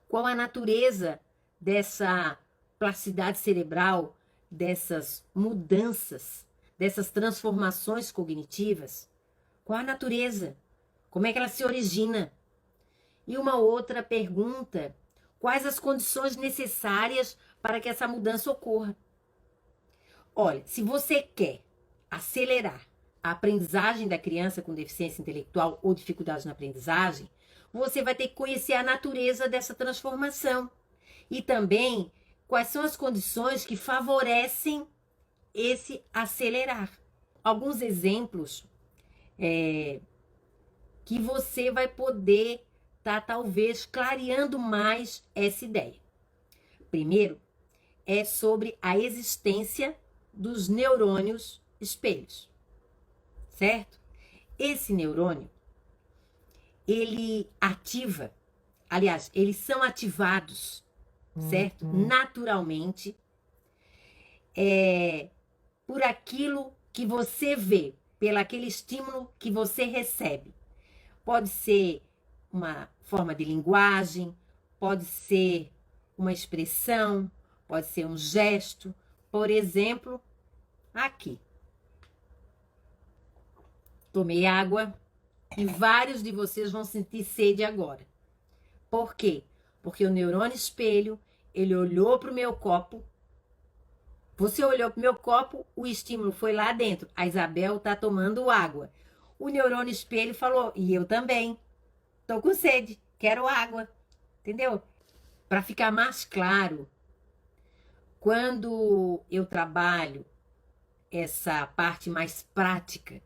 qual a natureza dessa plasticidade cerebral, dessas mudanças, dessas transformações cognitivas. Qual a natureza? Como é que ela se origina? E uma outra pergunta: quais as condições necessárias para que essa mudança ocorra? Olha, se você quer acelerar a aprendizagem da criança com deficiência intelectual ou dificuldade na aprendizagem, você vai ter que conhecer a natureza dessa transformação e também quais são as condições que favorecem esse acelerar. Alguns exemplos que você vai poder estar talvez clareando mais essa ideia. Primeiro, é sobre a existência dos neurônios espelhos, certo? Esse neurônio, ele ativa, aliás, eles são ativados, certo? Naturalmente, por aquilo que você vê, pelo aquele estímulo que você recebe. Pode ser uma forma de linguagem, pode ser uma expressão, pode ser um gesto. Por exemplo, aqui. Tomei água e vários de vocês vão sentir sede agora. Por quê? Porque o neurônio espelho, ele olhou para o meu copo. Você olhou para o meu copo, o estímulo foi lá dentro. A Isabel está tomando água. O neurônio espelho falou, e eu também. Estou com sede, quero água. Entendeu? Para ficar mais claro, quando eu trabalho essa parte mais prática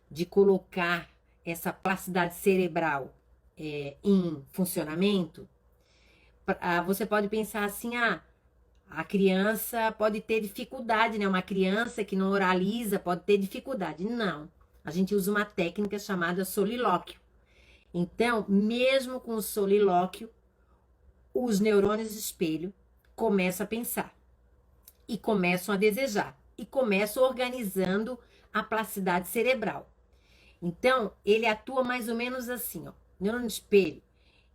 de colocar essa plasticidade cerebral em funcionamento, você pode pensar assim, a criança pode ter dificuldade, né? Uma criança que não oraliza pode ter dificuldade. Não, a gente usa uma técnica chamada solilóquio. Então, mesmo com o solilóquio, os neurônios de espelho começam a pensar e começam a desejar e começam organizando a plasticidade cerebral. Então, ele atua mais ou menos assim, ó. O neurônio de espelho,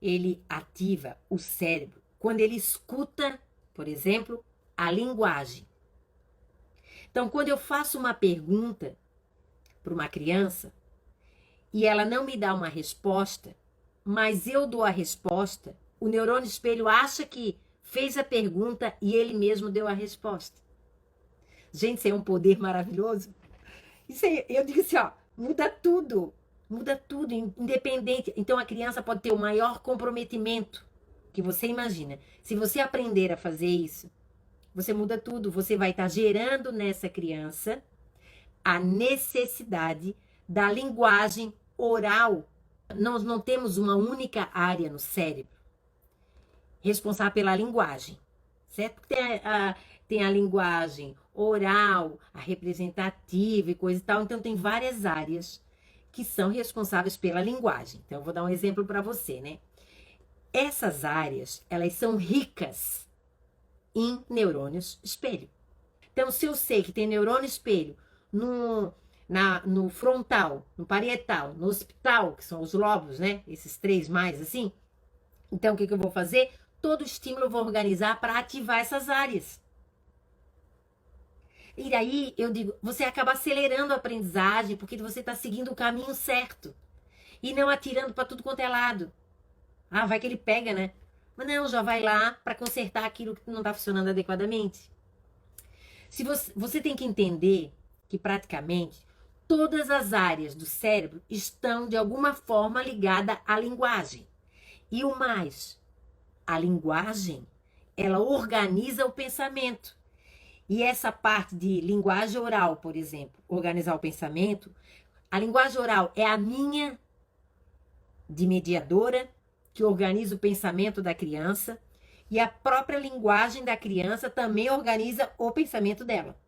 ele ativa o cérebro quando ele escuta, por exemplo, a linguagem. Então, quando eu faço uma pergunta para uma criança e ela não me dá uma resposta, mas eu dou a resposta, o neurônio espelho acha que fez a pergunta e ele mesmo deu a resposta. Gente, isso é um poder maravilhoso. Isso aí, eu digo assim, ó, muda tudo, independente. Então a criança pode ter o maior comprometimento que você imagina. Se você aprender a fazer isso, você muda tudo. Você vai estar gerando nessa criança a necessidade da linguagem oral. Nós não temos uma única área no cérebro responsável pela linguagem, certo? Tem a linguagem oral, a representativa e coisa e tal. Então, tem várias áreas que são responsáveis pela linguagem. Então, eu vou dar um exemplo para você, né? Essas áreas, elas são ricas em neurônios espelho. Então, se eu sei que tem neurônio espelho no frontal, no parietal, no occipital, que são os lóbulos, né? Esses três mais assim. Então, o que eu vou fazer? Todo estímulo eu vou organizar para ativar essas áreas. E aí, eu digo, você acaba acelerando a aprendizagem porque você está seguindo o caminho certo. E não atirando para tudo quanto é lado. Vai que ele pega, né? Mas não, já vai lá para consertar aquilo que não está funcionando adequadamente. Se você tem que entender que praticamente todas as áreas do cérebro estão de alguma forma ligadas à linguagem. E o mais, a linguagem, ela organiza o pensamento. E essa parte de linguagem oral, por exemplo, organizar o pensamento, a linguagem oral é a minha de mediadora, que organiza o pensamento da criança, e a própria linguagem da criança também organiza o pensamento dela.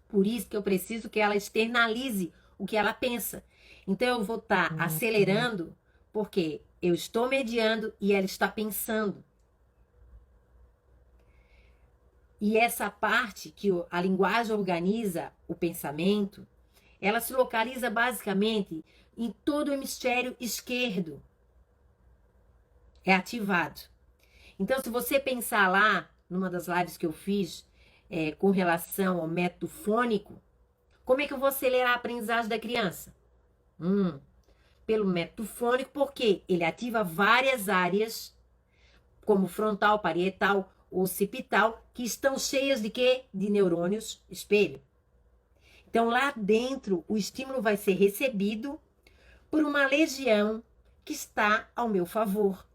Por isso que eu preciso que ela externalize o que ela pensa. Então, eu vou estar acelerando, porque eu estou mediando e ela está pensando. E essa parte que a linguagem organiza o pensamento, ela se localiza basicamente em todo o hemisfério esquerdo. É ativado. Então, se você pensar lá, numa das lives que eu fiz, com relação ao método fônico, como é que eu vou acelerar a aprendizagem da criança? Pelo método fônico, porque ele ativa várias áreas, como frontal, parietal, occipital, que estão cheias de quê? De neurônios espelho. Então, lá dentro, o estímulo vai ser recebido por uma legião que está ao meu favor,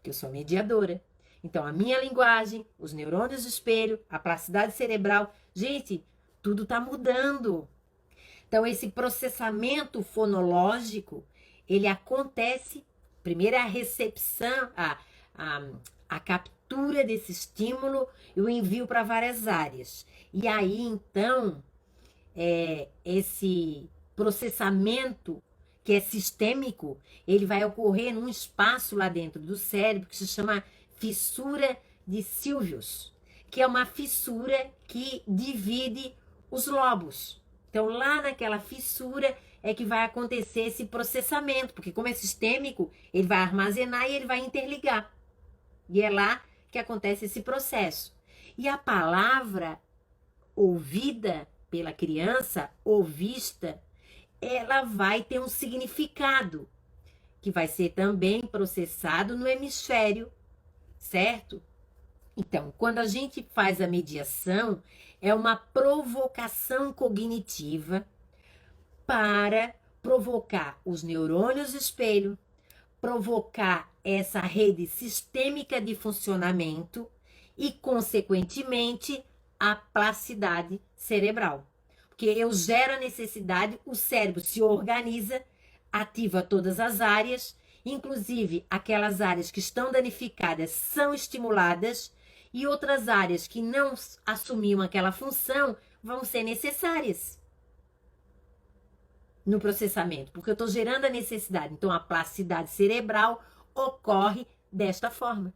que eu sou mediadora. Então, a minha linguagem, os neurônios espelho, a plasticidade cerebral, gente, tudo está mudando. Então, esse processamento fonológico, ele acontece, primeiro a recepção, a captura desse estímulo e o envio para várias áreas. E aí, então, esse processamento que é sistêmico, ele vai ocorrer num espaço lá dentro do cérebro que se chama fissura de Sylvius, que é uma fissura que divide os lobos. Então, lá naquela fissura é que vai acontecer esse processamento, porque como é sistêmico, ele vai armazenar e ele vai interligar. E é lá que acontece esse processo. E a palavra ouvida pela criança, ou vista, ela vai ter um significado, que vai ser também processado no hemisfério, certo? Então, quando a gente faz a mediação, é uma provocação cognitiva para provocar os neurônios espelho, provocar essa rede sistêmica de funcionamento e, consequentemente, a plasticidade cerebral. Porque eu gero a necessidade, o cérebro se organiza, ativa todas as áreas, inclusive aquelas áreas que estão danificadas são estimuladas e outras áreas que não assumiam aquela função vão ser necessárias no processamento, porque eu estou gerando a necessidade. Então, a plasticidade cerebral ocorre desta forma.